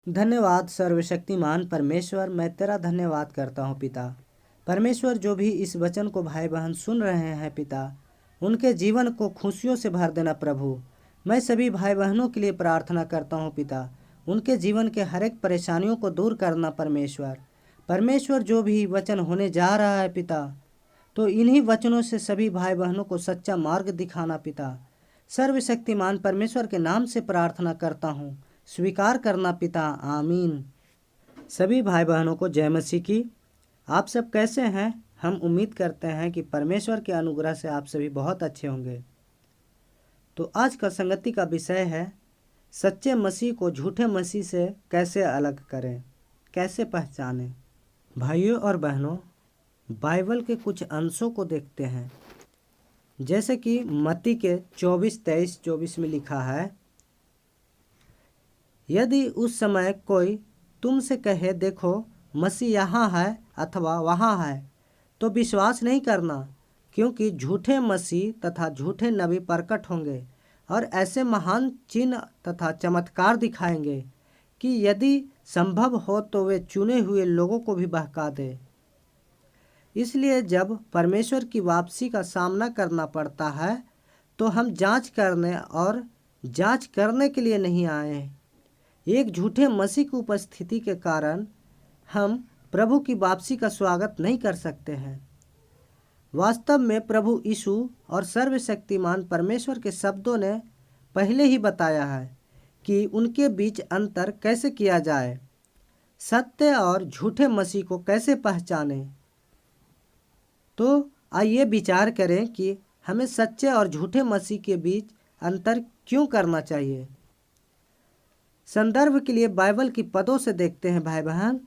धन्यवाद सर्वशक्तिमान परमेश्वर, मैं तेरा धन्यवाद करता हूँ पिता। परमेश्वर, जो भी इस वचन को भाई बहन सुन रहे हैं पिता, उनके जीवन को खुशियों से भर देना प्रभु। मैं सभी भाई बहनों के लिए प्रार्थना करता हूँ पिता, उनके जीवन के हर एक परेशानियों को दूर करना परमेश्वर। परमेश्वर, जो भी वचन होने जा रहा है पिता, तो इन्हीं वचनों से सभी भाई बहनों को सच्चा मार्ग दिखाना पिता। सर्वशक्तिमान परमेश्वर के नाम से प्रार्थना करता हूँ, स्वीकार करना पिता, आमीन। सभी भाई बहनों को जय मसीह की। आप सब कैसे हैं? हम उम्मीद करते हैं कि परमेश्वर के अनुग्रह से आप सभी बहुत अच्छे होंगे। तो आज का संगति का विषय है, सच्चे मसीह को झूठे मसीह से कैसे अलग करें, कैसे पहचानें। भाइयों और बहनों, बाइबल के कुछ अंशों को देखते हैं। जैसे कि मत्ती के 24:23-24 में लिखा है, यदि उस समय कोई तुमसे कहे देखो मसीह यहाँ है अथवा वहाँ है, तो विश्वास नहीं करना, क्योंकि झूठे मसीह तथा झूठे नबी प्रकट होंगे और ऐसे महान चिन्ह तथा चमत्कार दिखाएंगे कि यदि संभव हो तो वे चुने हुए लोगों को भी बहका दे। इसलिए जब परमेश्वर की वापसी का सामना करना पड़ता है तो हम जांच करने और जांच करने के लिए नहीं आए। एक झूठे मसीह की उपस्थिति के कारण हम प्रभु की वापसी का स्वागत नहीं कर सकते हैं। वास्तव में प्रभु यीशु और सर्वशक्तिमान परमेश्वर के शब्दों ने पहले ही बताया है कि उनके बीच अंतर कैसे किया जाए, सत्य और झूठे मसीह को कैसे पहचानें। तो आइए विचार करें कि हमें सच्चे और झूठे मसीह के बीच अंतर क्यों करना चाहिए। संदर्भ के लिए बाइबल की पदों से देखते हैं भाई बहन।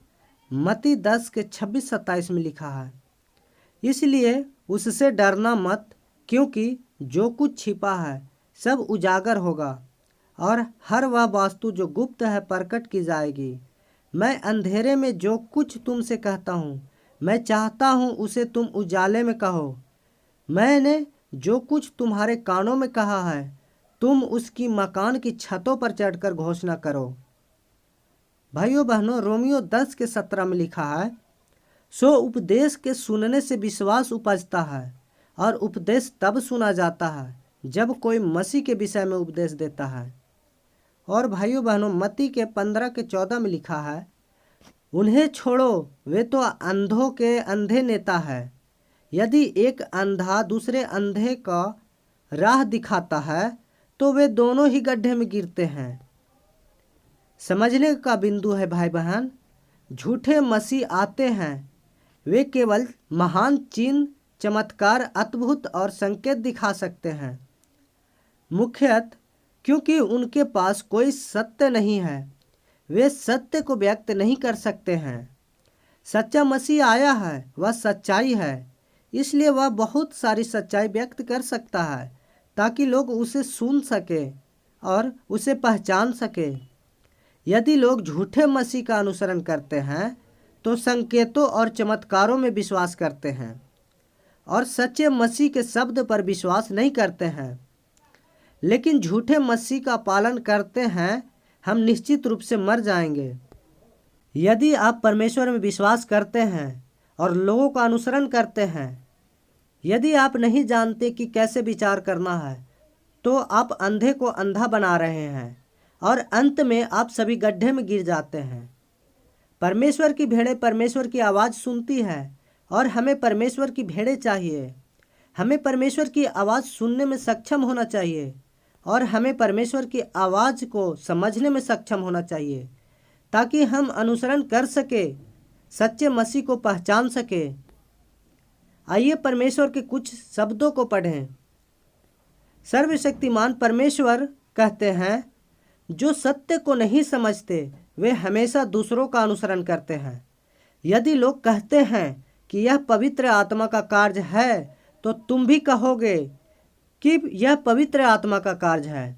मत्ती 10 के 26-27 में लिखा है, इसलिए उससे डरना मत, क्योंकि जो कुछ छिपा है सब उजागर होगा और हर वह वास्तु जो गुप्त है प्रकट की जाएगी। मैं अंधेरे में जो कुछ तुमसे कहता हूँ, मैं चाहता हूँ उसे तुम उजाले में कहो। मैंने जो कुछ तुम्हारे कानों में कहा है, तुम उसकी मकान की छतों पर चढ़कर घोषणा करो। भाइयों बहनों, रोमियो 10 के 17 में लिखा है, सो उपदेश के सुनने से विश्वास उपजता है और उपदेश तब सुना जाता है जब कोई मसीह के विषय में उपदेश देता है। और भाइयों बहनों, मत्ती के 15 के 14 में लिखा है, उन्हें छोड़ो, वे तो अंधों के अंधे नेता है। यदि एक अंधा दूसरे अंधे का राह दिखाता है तो वे दोनों ही गड्ढे में गिरते हैं। समझने का बिंदु है भाई बहन, झूठे मसीह आते हैं, वे केवल महान चिन्ह, चमत्कार, अद्भुत और संकेत दिखा सकते हैं, मुख्यतः क्योंकि उनके पास कोई सत्य नहीं है, वे सत्य को व्यक्त नहीं कर सकते हैं। सच्चा मसीह आया है, वह सच्चाई है, इसलिए वह बहुत सारी सच्चाई व्यक्त कर सकता है ताकि लोग उसे सुन सके और उसे पहचान सके। यदि लोग झूठे मसीह का अनुसरण करते हैं तो संकेतों और चमत्कारों में विश्वास करते हैं और सच्चे मसीह के शब्द पर विश्वास नहीं करते हैं। लेकिन झूठे मसीह का पालन करते हैं, हम निश्चित रूप से मर जाएंगे। यदि आप परमेश्वर में विश्वास करते हैं और लोगों का अनुसरण करते हैं, यदि आप नहीं जानते कि कैसे विचार करना है, तो आप अंधे को अंधा बना रहे हैं और अंत में आप सभी गड्ढे में गिर जाते हैं। परमेश्वर की भेड़ें परमेश्वर की आवाज़ सुनती है और हमें परमेश्वर की भेड़ें चाहिए। हमें परमेश्वर की आवाज़ सुनने में सक्षम होना चाहिए और हमें परमेश्वर की आवाज़ को समझने में सक्षम होना चाहिए ताकि हम अनुसरण कर सके, सच्चे मसीह को पहचान सके। आइए परमेश्वर के कुछ शब्दों को पढ़ें। सर्वशक्तिमान परमेश्वर कहते हैं, जो सत्य को नहीं समझते वे हमेशा दूसरों का अनुसरण करते हैं। यदि लोग कहते हैं कि यह पवित्र आत्मा का कार्य है, तो तुम भी कहोगे कि यह पवित्र आत्मा का कार्य है।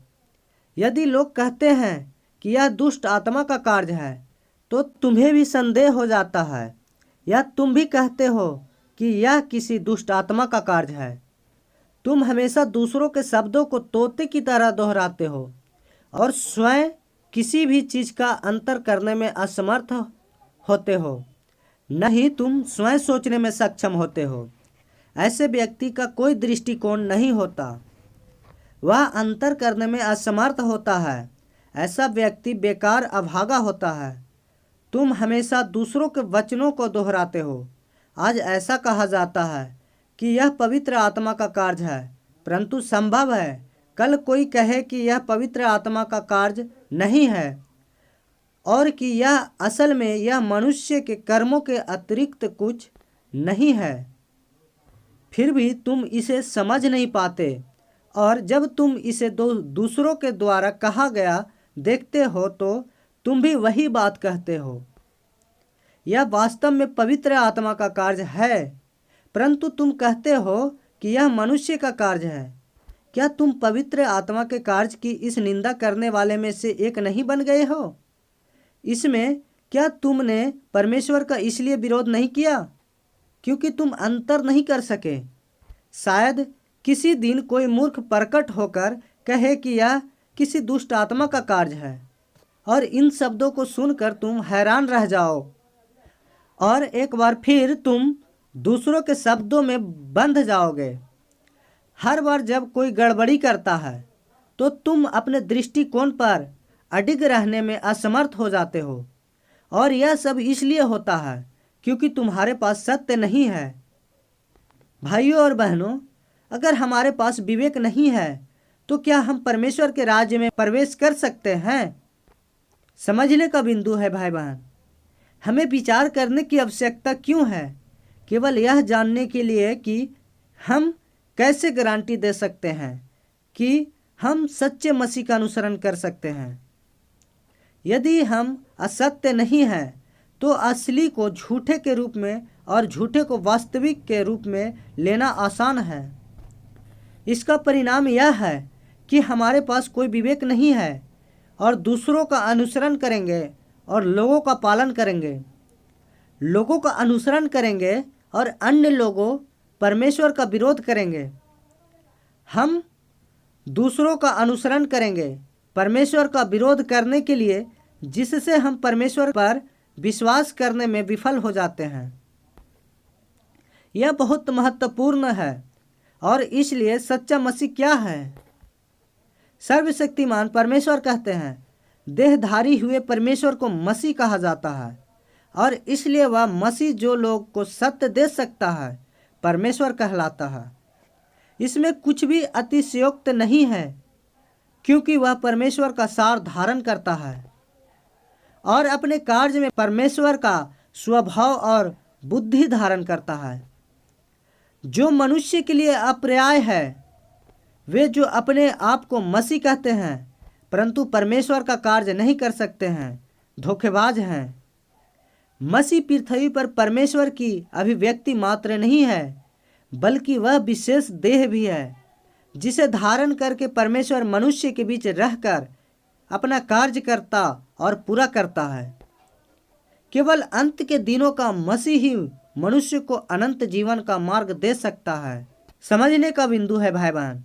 यदि लोग कहते हैं कि यह दुष्ट आत्मा का कार्य है, तो तुम्हें भी संदेह हो जाता है, या तुम भी कहते हो कि यह किसी दुष्ट आत्मा का कार्य है। तुम हमेशा दूसरों के शब्दों को तोते की तरह दोहराते हो और स्वयं किसी भी चीज़ का अंतर करने में असमर्थ होते हो, न ही तुम स्वयं सोचने में सक्षम होते हो। ऐसे व्यक्ति का कोई दृष्टिकोण नहीं होता, वह अंतर करने में असमर्थ होता है। ऐसा व्यक्ति बेकार अभागा होता है। तुम हमेशा दूसरों के वचनों को दोहराते हो। आज ऐसा कहा जाता है कि यह पवित्र आत्मा का कार्य है, परंतु संभव है कल कोई कहे कि यह पवित्र आत्मा का कार्य नहीं है और कि यह असल में यह मनुष्य के कर्मों के अतिरिक्त कुछ नहीं है। फिर भी तुम इसे समझ नहीं पाते, और जब तुम इसे दूसरों के द्वारा कहा गया देखते हो तो तुम भी वही बात कहते हो। यह वास्तव में पवित्र आत्मा का कार्य है, परंतु तुम कहते हो कि यह मनुष्य का कार्य है। क्या तुम पवित्र आत्मा के कार्य की इस निंदा करने वाले में से एक नहीं बन गए हो? इसमें क्या तुमने परमेश्वर का इसलिए विरोध नहीं किया क्योंकि तुम अंतर नहीं कर सके? शायद किसी दिन कोई मूर्ख प्रकट होकर कहे कि यह किसी दुष्ट आत्मा का कार्य है, और इन शब्दों को सुनकर तुम हैरान रह जाओ, और एक बार फिर तुम दूसरों के शब्दों में बंध जाओगे। हर बार जब कोई गड़बड़ी करता है तो तुम अपने दृष्टिकोण पर अडिग रहने में असमर्थ हो जाते हो, और यह सब इसलिए होता है क्योंकि तुम्हारे पास सत्य नहीं है। भाइयों और बहनों, अगर हमारे पास विवेक नहीं है तो क्या हम परमेश्वर के राज्य में प्रवेश कर सकते हैं? समझने का बिंदु है भाई बहन, हमें विचार करने की आवश्यकता क्यों है? केवल यह जानने के लिए कि हम कैसे गारंटी दे सकते हैं कि हम सच्चे मसीह का अनुसरण कर सकते हैं। यदि हम असत्य नहीं हैं तो असली को झूठे के रूप में और झूठे को वास्तविक के रूप में लेना आसान है। इसका परिणाम यह है कि हमारे पास कोई विवेक नहीं है और दूसरों का अनुसरण करेंगे और लोगों का पालन करेंगे। लोगों का अनुसरण करेंगे और अन्य लोगों परमेश्वर का विरोध करेंगे। हम दूसरों का अनुसरण करेंगे परमेश्वर का विरोध करने के लिए, जिससे हम परमेश्वर पर विश्वास करने में विफल हो जाते हैं। यह बहुत महत्वपूर्ण है, और इसलिए सच्चा मसीह क्या है? सर्वशक्तिमान परमेश्वर कहते हैं, देहधारी हुए परमेश्वर को मसीह कहा जाता है, और इसलिए वह मसीह जो लोग को सत्य दे सकता है परमेश्वर कहलाता है। इसमें कुछ भी अतिशयोक्त नहीं है, क्योंकि वह परमेश्वर का सार धारण करता है और अपने कार्य में परमेश्वर का स्वभाव और बुद्धि धारण करता है। जो मनुष्य के लिए अपर्याय है वे जो अपने आप को मसीह कहते हैं परंतु परमेश्वर का कार्य नहीं कर सकते हैं, धोखेबाज हैं। मसीह पृथ्वी पर परमेश्वर की अभिव्यक्ति मात्र नहीं है, बल्कि वह विशेष देह भी है जिसे धारण करके परमेश्वर मनुष्य के बीच रहकर अपना कार्य करता और पूरा करता है। केवल अंत के दिनों का मसीह ही मनुष्य को अनंत जीवन का मार्ग दे सकता है। समझने का बिंदु है भाई बहन,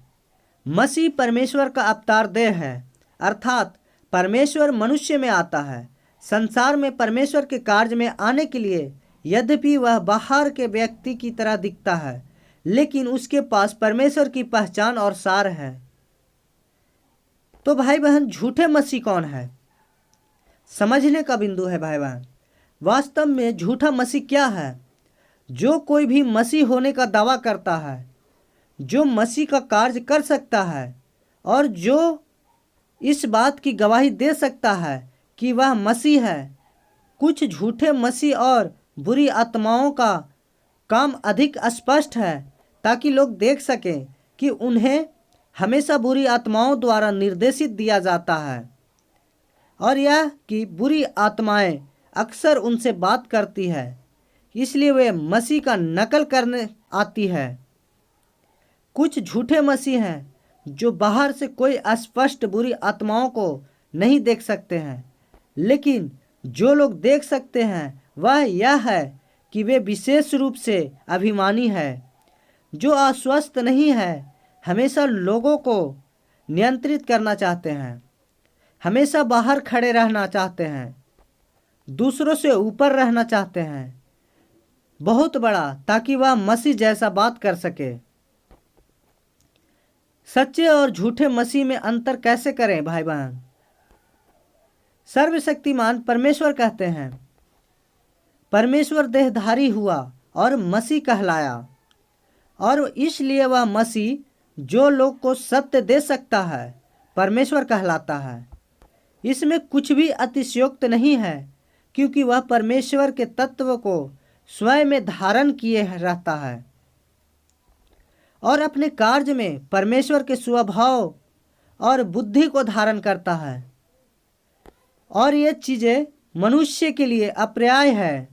मसीह परमेश्वर का अवतार देह है, अर्थात परमेश्वर मनुष्य में आता है संसार में परमेश्वर के कार्य में आने के लिए। यद्यपि वह बाहर के व्यक्ति की तरह दिखता है, लेकिन उसके पास परमेश्वर की पहचान और सार है। तो भाई बहन, झूठे मसीह कौन है? समझने का बिंदु है भाई बहन, वास्तव में झूठा मसीह क्या है? जो कोई भी मसीह होने का दावा करता है, जो मसीह का कार्य कर सकता है और जो इस बात की गवाही दे सकता है कि वह मसीह है। कुछ झूठे मसीह और बुरी आत्माओं का काम अधिक स्पष्ट है ताकि लोग देख सकें कि उन्हें हमेशा बुरी आत्माओं द्वारा निर्देशित दिया जाता है, और यह कि बुरी आत्माएं अक्सर उनसे बात करती है, इसलिए वे मसीह का नकल करने आती है। कुछ झूठे मसीह हैं जो बाहर से कोई स्पष्ट बुरी आत्माओं को नहीं देख सकते हैं, लेकिन जो लोग देख सकते हैं वह यह है कि वे विशेष रूप से अभिमानी है, जो आश्वस्त नहीं है, हमेशा लोगों को नियंत्रित करना चाहते हैं, हमेशा बाहर खड़े रहना चाहते हैं, दूसरों से ऊपर रहना चाहते हैं, बहुत बड़ा, ताकि वह मसीह जैसा बात कर सके। सच्चे और झूठे मसीह में अंतर कैसे करें भाई बहन? सर्वशक्तिमान परमेश्वर कहते हैं, परमेश्वर देहधारी हुआ और मसीह कहलाया, और इसलिए वह मसीह जो लोग को सत्य दे सकता है परमेश्वर कहलाता है। इसमें कुछ भी अतिशयोक्त नहीं है, क्योंकि वह परमेश्वर के तत्व को स्वयं में धारण किए रहता है और अपने कार्य में परमेश्वर के स्वभाव और बुद्धि को धारण करता है। और ये चीज़ें मनुष्य के लिए अपर्याय है,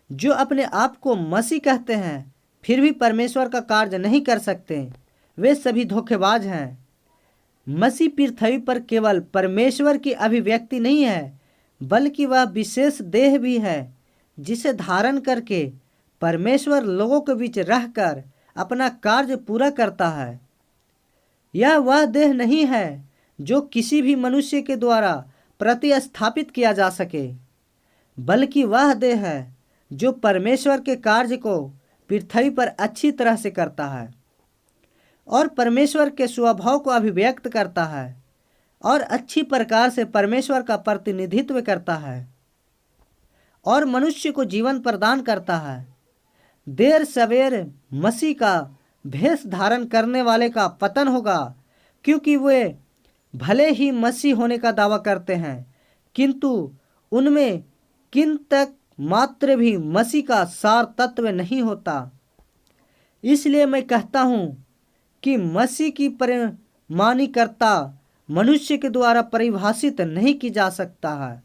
जो अपने आप को मसीह कहते हैं फिर भी परमेश्वर का कार्य नहीं कर सकते। वे सभी धोखेबाज हैं। मसीह पृथ्वी पर केवल परमेश्वर की अभिव्यक्ति नहीं है, बल्कि वह विशेष देह भी है जिसे धारण करके परमेश्वर लोगों के बीच रहकर अपना कार्य पूरा करता है। यह वह देह नहीं है जो किसी भी मनुष्य के द्वारा प्रतिस्थापित किया जा सके, बल्कि वह देह है जो परमेश्वर के कार्य को पृथ्वी पर अच्छी तरह से करता है और परमेश्वर के स्वभाव को अभिव्यक्त करता है और अच्छी प्रकार से परमेश्वर का प्रतिनिधित्व करता है और मनुष्य को जीवन प्रदान करता है। देर सवेर मसीह का भेष धारण करने वाले का पतन होगा, क्योंकि वे भले ही मसीह होने का दावा करते हैं, किंतु उनमें किन तक मात्र भी मसीह का सार तत्व नहीं होता। इसलिए मैं कहता हूँ कि मसीह की परिमाणिकता मनुष्य के द्वारा परिभाषित नहीं की जा सकता है,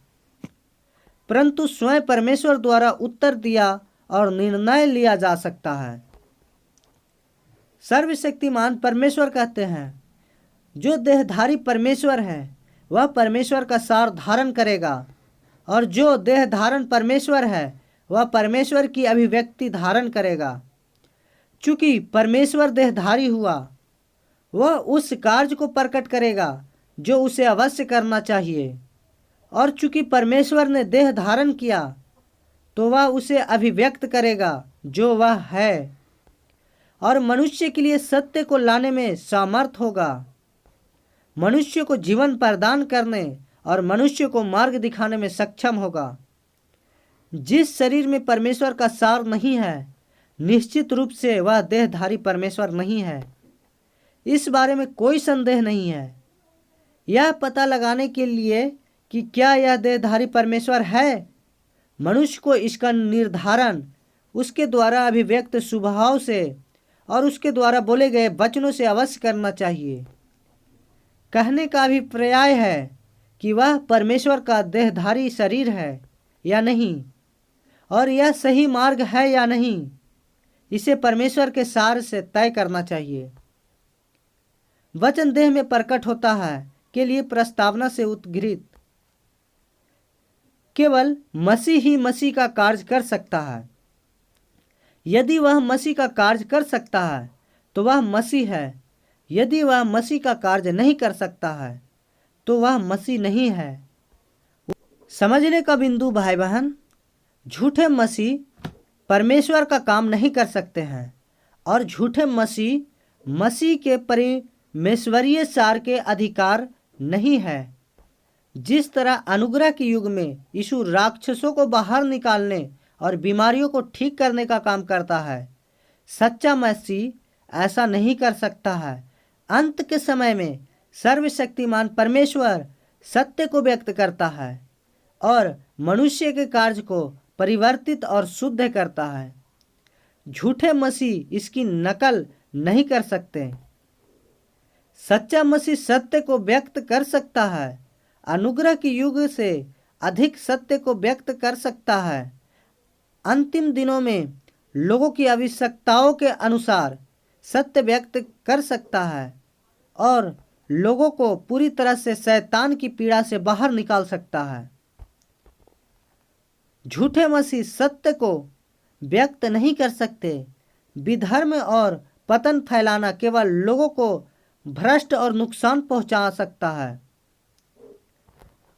परंतु स्वयं परमेश्वर द्वारा उत्तर दिया और निर्णय लिया जा सकता है। सर्वशक्तिमान परमेश्वर कहते हैं, जो देहधारी परमेश्वर है वह परमेश्वर का सार धारण करेगा, और जो देह धारण परमेश्वर है वह परमेश्वर की अभिव्यक्ति धारण करेगा। चूंकि परमेश्वर देहधारी हुआ, वह उस कार्य को प्रकट करेगा जो उसे अवश्य करना चाहिए, और चूंकि परमेश्वर ने देह धारण किया तो वह उसे अभिव्यक्त करेगा जो वह है, और मनुष्य के लिए सत्य को लाने में सामर्थ होगा, मनुष्य को जीवन प्रदान करने और मनुष्य को मार्ग दिखाने में सक्षम होगा। जिस शरीर में परमेश्वर का सार नहीं है, निश्चित रूप से वह देहधारी परमेश्वर नहीं है। इस बारे में कोई संदेह नहीं है। यह पता लगाने के लिए कि क्या यह देहधारी परमेश्वर है, मनुष्य को इसका निर्धारण उसके द्वारा अभिव्यक्त स्वभाव से और उसके द्वारा बोले गए वचनों से अवश्य करना चाहिए। कहने का अभिप्राय है कि वह परमेश्वर का देहधारी शरीर है या नहीं, और यह सही मार्ग है या नहीं, इसे परमेश्वर के सार से तय करना चाहिए। वचन देह में प्रकट होता है के लिए प्रस्तावना से उद्घृत केवल मसीह ही मसीह का कार्य कर सकता है। यदि वह मसीह का कार्य कर सकता है तो वह मसीह है। यदि वह मसीह का कार्य नहीं कर सकता है तो वह मसीह नहीं है। समझने का बिंदु भाई बहन, झूठे मसीह परमेश्वर का काम नहीं कर सकते हैं, और झूठे मसीह के परमेश्वरीय सार के अधिकार नहीं है। जिस तरह अनुग्रह के युग में यीशु राक्षसों को बाहर निकालने और बीमारियों को ठीक करने का काम करता है, सच्चा मसीह ऐसा नहीं कर सकता है। अंत के समय में सर्वशक्तिमान परमेश्वर सत्य को व्यक्त करता है और मनुष्य के कार्य को परिवर्तित और शुद्ध करता है। झूठे मसीह इसकी नकल नहीं कर सकते। सच्चा मसीह सत्य को व्यक्त कर सकता है, अनुग्रह के युग से अधिक सत्य को व्यक्त कर सकता है। अंतिम दिनों में लोगों की आवश्यकताओं के अनुसार सत्य व्यक्त कर सकता है और लोगों को पूरी तरह से शैतान की पीड़ा से बाहर निकाल सकता है। झूठे मसीह सत्य को व्यक्त नहीं कर सकते। विधर्म और पतन फैलाना केवल लोगों को भ्रष्ट और नुकसान पहुंचा सकता है।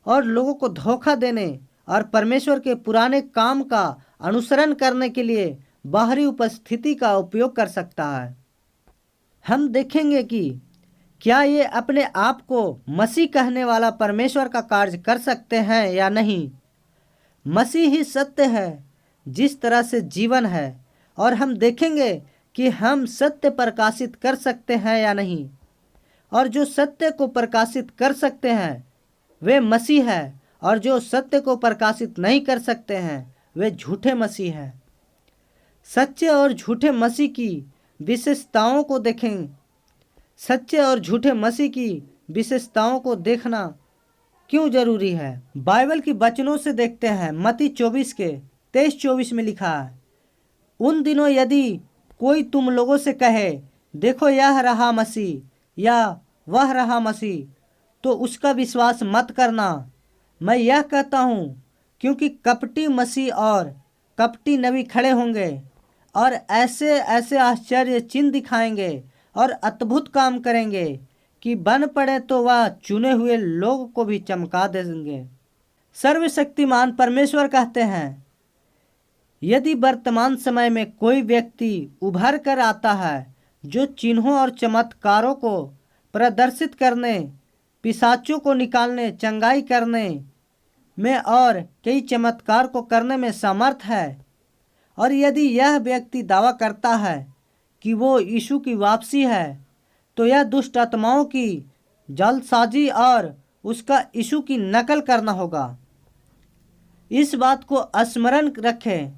और लोगों को धोखा देने और परमेश्वर के पुराने काम का अनुसरण करने के लिए बाहरी उपस्थिति का उपयोग कर सकता है। हम देखेंगे कि क्या ये अपने आप को मसीह कहने वाला परमेश्वर का कार्य कर सकते हैं या नहीं। मसीह ही सत्य है, जिस तरह से जीवन है, और हम देखेंगे कि हम सत्य प्रकाशित कर सकते हैं या नहीं। और जो सत्य को प्रकाशित कर सकते हैं वे मसीह है, और जो सत्य को प्रकाशित नहीं कर सकते हैं वे झूठे मसीह हैं। सच्चे और झूठे मसीह की विशेषताओं को देखें। सच्चे और झूठे मसीह की विशेषताओं को देखना क्यों जरूरी है। बाइबल की वचनों से देखते हैं। मत्ती 24 के 23-24 में लिखा है, उन दिनों यदि कोई तुम लोगों से कहे देखो यह रहा मसीह या वह रहा मसीह, तो उसका विश्वास मत करना। मैं यह कहता हूँ, क्योंकि कपटी मसीह और कपटी नबी खड़े होंगे और ऐसे ऐसे आश्चर्य चिन्ह दिखाएंगे और अद्भुत काम करेंगे कि बन पड़े तो वह चुने हुए लोग को भी चमका देंगे। सर्वशक्तिमान परमेश्वर कहते हैं, यदि वर्तमान समय में कोई व्यक्ति उभर कर आता है जो चिन्हों और चमत्कारों को प्रदर्शित करने, पिशाचों को निकालने, चंगाई करने में और कई चमत्कार को करने में समर्थ है, और यदि यह व्यक्ति दावा करता है कि वो यीशु की वापसी है, तो यह दुष्ट आत्माओं की जालसाजी और उसका यीशु की नकल करना होगा। इस बात को स्मरण रखें,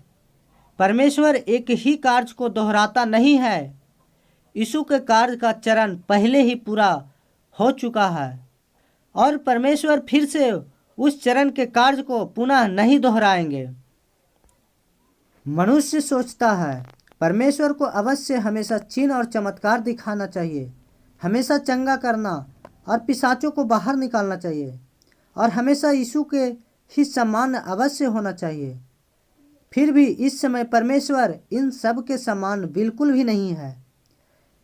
परमेश्वर एक ही कार्य को दोहराता नहीं है। यीशु के कार्य का चरण पहले ही पूरा हो चुका है और परमेश्वर फिर से उस चरण के कार्य को पुनः नहीं दोहराएंगे। मनुष्य सोचता है परमेश्वर को अवश्य हमेशा चिन्ह और चमत्कार दिखाना चाहिए, हमेशा चंगा करना और पिशाचों को बाहर निकालना चाहिए, और हमेशा यीशु के ही समान अवश्य होना चाहिए। फिर भी इस समय परमेश्वर इन सब के समान बिल्कुल भी नहीं है।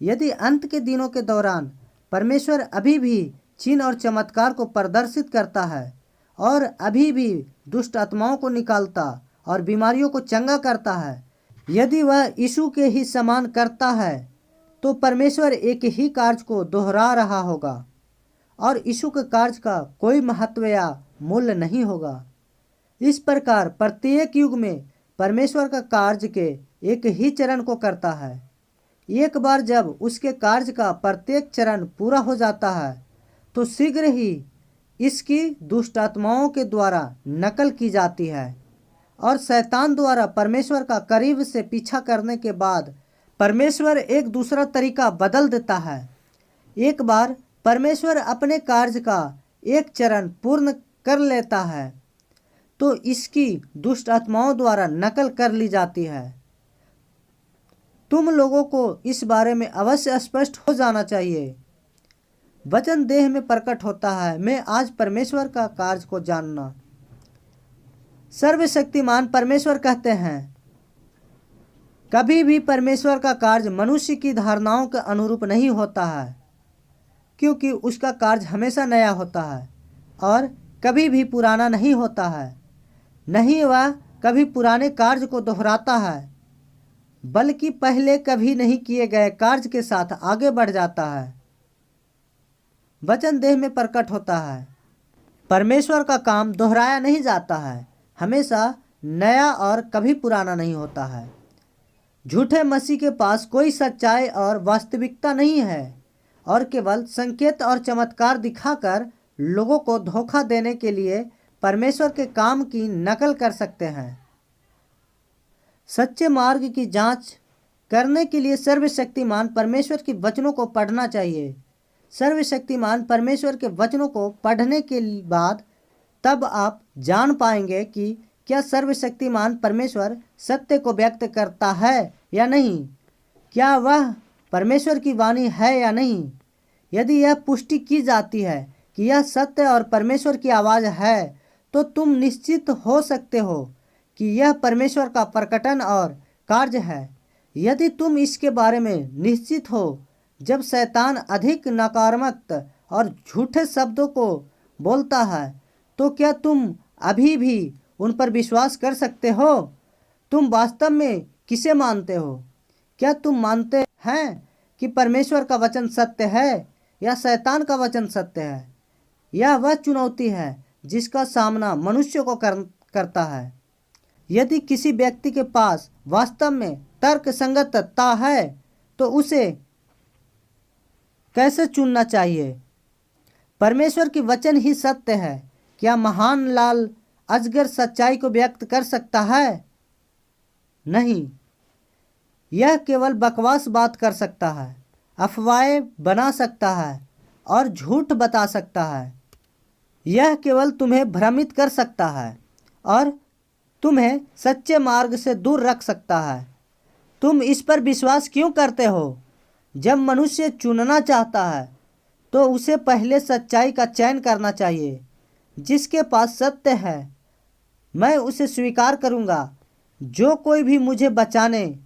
यदि अंत के दिनों के दौरान परमेश्वर अभी भी चिन्ह और चमत्कार को प्रदर्शित करता है और अभी भी दुष्ट आत्माओं को निकालता और बीमारियों को चंगा करता है, यदि वह यीशु के ही समान करता है, तो परमेश्वर एक ही कार्य को दोहरा रहा होगा और यीशु के कार्य का कोई महत्व या मूल्य नहीं होगा। इस प्रकार प्रत्येक युग में परमेश्वर का कार्य के एक ही चरण को करता है। एक बार जब उसके कार्य का प्रत्येक चरण पूरा हो जाता है, तो शीघ्र ही इसकी दुष्ट आत्माओं के द्वारा नकल की जाती है और शैतान द्वारा परमेश्वर का करीब से पीछा करने के बाद परमेश्वर एक दूसरा तरीका बदल देता है। एक बार परमेश्वर अपने कार्य का एक चरण पूर्ण कर लेता है, तो इसकी दुष्ट आत्माओं द्वारा नकल कर ली जाती है। तुम लोगों को इस बारे में अवश्य स्पष्ट हो जाना चाहिए। वचन देह में प्रकट होता है। मैं आज परमेश्वर का कार्य को जानना। सर्वशक्तिमान परमेश्वर कहते हैं, कभी भी परमेश्वर का कार्य मनुष्य की धारणाओं के अनुरूप नहीं होता है, क्योंकि उसका कार्य हमेशा नया होता है और कभी भी पुराना नहीं होता है। नहीं वह कभी पुराने कार्य को दोहराता है, बल्कि पहले कभी नहीं किए गए कार्य के साथ आगे बढ़ जाता है। वचन देह में प्रकट होता है। परमेश्वर का काम दोहराया नहीं जाता है, हमेशा नया और कभी पुराना नहीं होता है। झूठे मसीह के पास कोई सच्चाई और वास्तविकता नहीं है और केवल संकेत और चमत्कार दिखाकर लोगों को धोखा देने के लिए परमेश्वर के काम की नकल कर सकते हैं। सच्चे मार्ग की जांच करने के लिए सर्वशक्तिमान परमेश्वर के वचनों को पढ़ना चाहिए। सर्वशक्तिमान परमेश्वर के वचनों को पढ़ने के बाद तब आप जान पाएंगे कि क्या सर्वशक्तिमान परमेश्वर सत्य को व्यक्त करता है या नहीं, क्या वह परमेश्वर की वाणी है या नहीं। यदि यह पुष्टि की जाती है कि यह सत्य और परमेश्वर की आवाज़ है, तो तुम निश्चित हो सकते हो कि यह परमेश्वर का प्रकटन और कार्य है। यदि तुम इसके बारे में निश्चित हो, जब शैतान अधिक नकारात्मक और झूठे शब्दों को बोलता है, तो क्या तुम अभी भी उन पर विश्वास कर सकते हो? तुम वास्तव में किसे मानते हो? क्या तुम मानते हैं कि परमेश्वर का वचन सत्य है या शैतान का वचन सत्य है? यह वह चुनौती है जिसका सामना मनुष्य को करता है। यदि किसी व्यक्ति के पास वास्तव में तर्क संगतता है तो उसे कैसे चुनना चाहिए? परमेश्वर की वचन ही सत्य है। क्या महान लाल अजगर सच्चाई को व्यक्त कर सकता है? नहीं, यह केवल बकवास बात कर सकता है, अफवाहें बना सकता है और झूठ बता सकता है। यह केवल तुम्हें भ्रमित कर सकता है और तुम्हें सच्चे मार्ग से दूर रख सकता है। तुम इस पर विश्वास क्यों करते हो? जब मनुष्य चुनना चाहता है तो उसे पहले सच्चाई का चयन करना चाहिए। जिसके पास सत्य है मैं उसे स्वीकार करूँगा। जो कोई भी मुझे बचाने,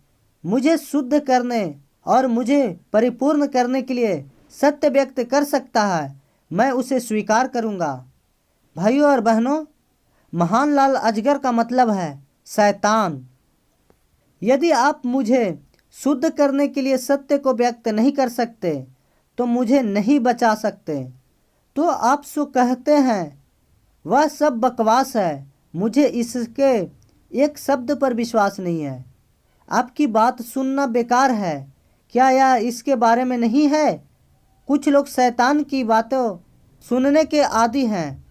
मुझे शुद्ध करने और मुझे परिपूर्ण करने के लिए सत्य व्यक्त कर सकता है, मैं उसे स्वीकार करूँगा। भाइयों और बहनों, महान लाल अजगर का मतलब है शैतान। यदि आप मुझे शुद्ध करने के लिए सत्य को व्यक्त नहीं कर सकते तो मुझे नहीं बचा सकते। तो आप सो कहते हैं वह सब बकवास है, मुझे इसके एक शब्द पर विश्वास नहीं है। आपकी बात सुनना बेकार है। क्या यह इसके बारे में नहीं है? कुछ लोग शैतान की बातें सुनने के आदी हैं।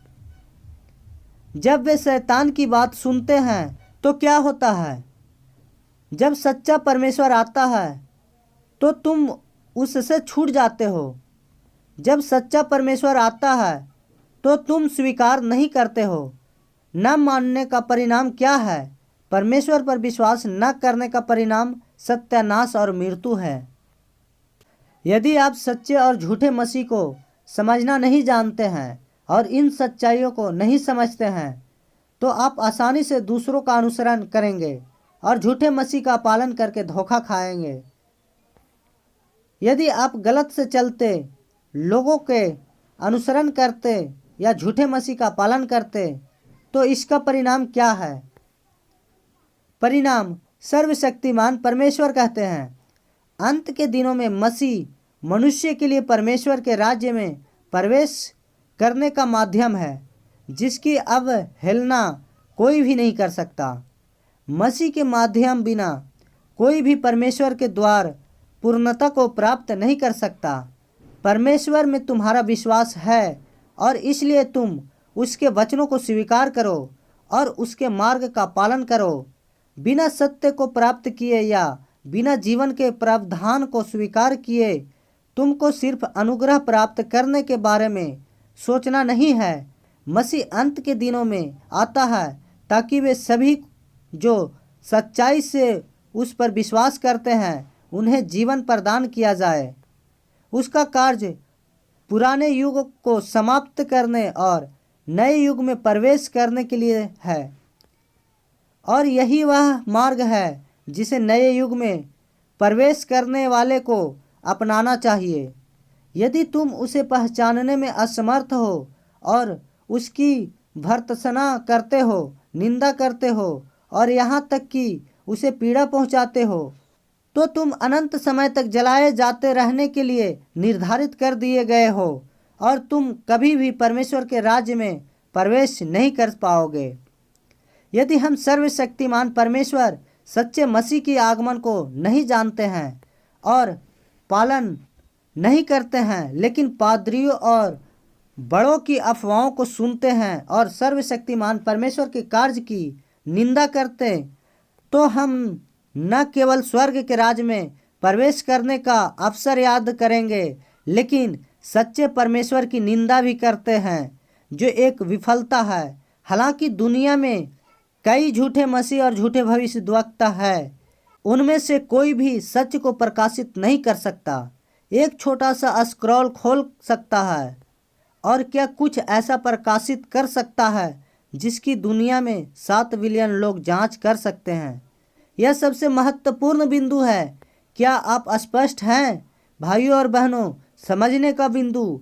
जब वे शैतान की बात सुनते हैं तो क्या होता है? जब सच्चा परमेश्वर आता है तो तुम उससे छूट जाते हो। जब सच्चा परमेश्वर आता है तो तुम स्वीकार नहीं करते हो। न मानने का परिणाम क्या है? परमेश्वर पर विश्वास न करने का परिणाम सत्यानाश और मृत्यु है। यदि आप सच्चे और झूठे मसीह को समझना नहीं जानते हैं और इन सच्चाइयों को नहीं समझते हैं तो आप आसानी से दूसरों का अनुसरण करेंगे और झूठे मसीह का पालन करके धोखा खाएंगे। यदि आप गलत से चलते लोगों के अनुसरण करते या झूठे मसीह का पालन करते तो इसका परिणाम क्या है? परिणाम सर्वशक्तिमान परमेश्वर कहते हैं। अंत के दिनों में मसीह मनुष्य के लिए परमेश्वर के राज्य में प्रवेश करने का माध्यम है जिसकी अवहेलना कोई भी नहीं कर सकता। मसीह के माध्यम बिना कोई भी परमेश्वर के द्वार पूर्णता को प्राप्त नहीं कर सकता। परमेश्वर में तुम्हारा विश्वास है और इसलिए तुम उसके वचनों को स्वीकार करो और उसके मार्ग का पालन करो। बिना सत्य को प्राप्त किए या बिना जीवन के प्रावधान को स्वीकार किए तुमको सिर्फ अनुग्रह प्राप्त करने के बारे में सोचना नहीं है। मसीह अंत के दिनों में आता है ताकि वे सभी जो सच्चाई से उस पर विश्वास करते हैं उन्हें जीवन प्रदान किया जाए। उसका कार्य पुराने युग को समाप्त करने और नए युग में प्रवेश करने के लिए है और यही वह मार्ग है जिसे नए युग में प्रवेश करने वाले को अपनाना चाहिए। यदि तुम उसे पहचानने में असमर्थ हो और उसकी भर्त्सना करते हो, निंदा करते हो और यहाँ तक कि उसे पीड़ा पहुँचाते हो तो तुम अनंत समय तक जलाए जाते रहने के लिए निर्धारित कर दिए गए हो और तुम कभी भी परमेश्वर के राज्य में प्रवेश नहीं कर पाओगे। यदि हम सर्वशक्तिमान परमेश्वर सच्चे मसीह की आगमन को नहीं जानते हैं और पालन नहीं करते हैं लेकिन पादरियों और बड़ों की अफवाहों को सुनते हैं और सर्वशक्तिमान परमेश्वर के कार्य की निंदा करते तो हम न केवल स्वर्ग के राज्य में प्रवेश करने का अवसर याद करेंगे लेकिन सच्चे परमेश्वर की निंदा भी करते हैं जो एक विफलता है। हालांकि दुनिया में कई झूठे मसीह और झूठे भविष्यद्वक्ता है, उनमें से कोई भी सच को प्रकाशित नहीं कर सकता। एक छोटा सा स्क्रॉल खोल सकता है और क्या कुछ ऐसा प्रकाशित कर सकता है जिसकी दुनिया में 7 बिलियन लोग जांच कर सकते हैं। यह सबसे महत्वपूर्ण बिंदु है। क्या आप स्पष्ट हैं भाइयों और बहनों? समझने का बिंदु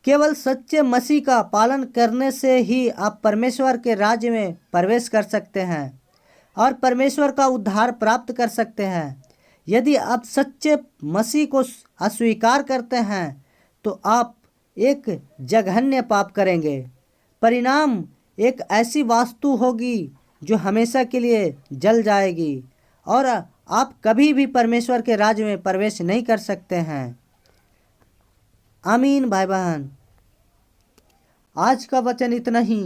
केवल सच्चे मसीह का पालन करने से ही आप परमेश्वर के राज्य में प्रवेश कर सकते हैं और परमेश्वर का उद्धार प्राप्त कर सकते हैं। यदि आप सच्चे मसीह को अस्वीकार करते हैं तो आप एक जघन्य पाप करेंगे। परिणाम एक ऐसी वास्तु होगी जो हमेशा के लिए जल जाएगी और आप कभी भी परमेश्वर के राज्य में प्रवेश नहीं कर सकते हैं। आमीन भाई बहन। आज का वचन इतना ही।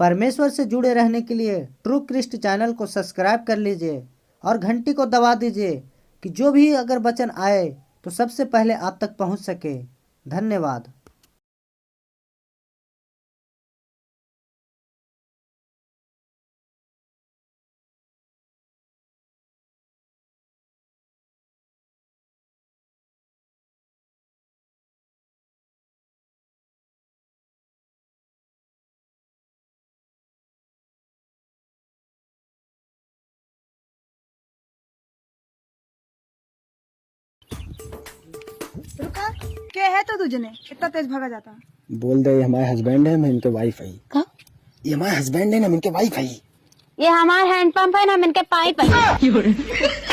परमेश्वर से जुड़े रहने के लिए ट्रू क्रिस्ट चैनल को सब्सक्राइब कर लीजिए और घंटी को दबा दीजिए कि जो भी अगर वचन आए तो सबसे पहले आप तक पहुंच सके। धन्यवाद। रुका क्या है तो तुझने इतना तेज भागा जाता। बोल दे ये हमारे हस्बैंड है, मैं इनके वाइफ है। का? ये हमारे हस्बैंड है ना, मैं इनके वाइफ है। ये हमारा हैंडपंप है ना, इनके पाइप है।